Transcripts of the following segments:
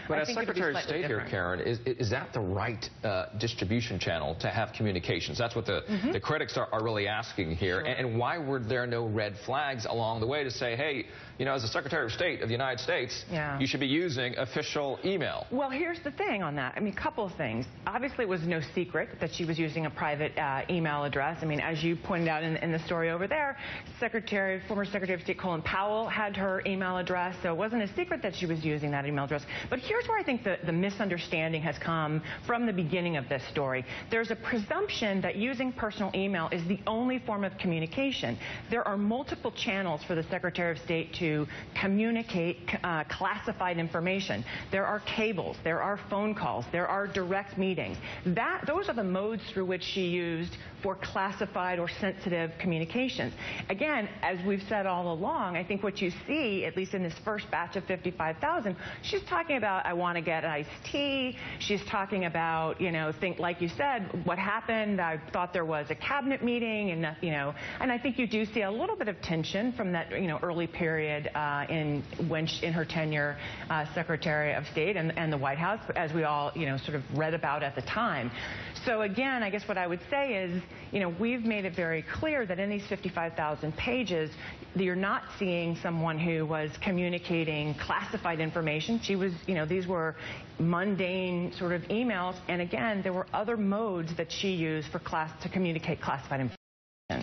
But as Secretary of State here, Karen, is that the right distribution channel to have communications? That's what the critics are really asking here. Sure. And why were there no red flags along the way to say, hey, you know, as the Secretary of State of the United States, you should be using official email? Well, here's the thing on that. I mean, a couple of things. Obviously, it was no secret that she was using a private email address. I mean, as you pointed out in the story over there, former Secretary of State Colin Powell had her email address, so it wasn't a secret that she was using that email address. But here's where I think the misunderstanding has come from the beginning of this story. There's a presumption that using personal email is the only form of communication. There are multiple channels for the Secretary of State to communicate classified information. There are cables, there are phone calls, there are direct meetings. Those are the modes through which she used for classified or sensitive communications. Again, as we've said all along, I think what you see, at least in this first batch of 55,000, she's talking about, I want to get an iced tea. She's talking about, you know, like you said, what happened. I thought there was a cabinet meeting, and you know, and I think you do see a little bit of tension from that, you know, early period in her tenure, Secretary of State and the White House, as we all, you know, sort of read about at the time. So again, I guess what I would say is, you know, we've made it very clear that in these 55,000 pages, you're not seeing someone who was communicating classified information. She was, you know, these were mundane sort of emails, and again, there were other modes that she used to communicate classified information.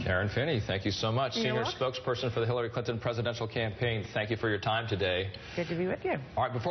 Karen Finney, thank you so much. Senior spokesperson for the Hillary Clinton presidential campaign. Thank you for your time today. Good to be with you. All right, before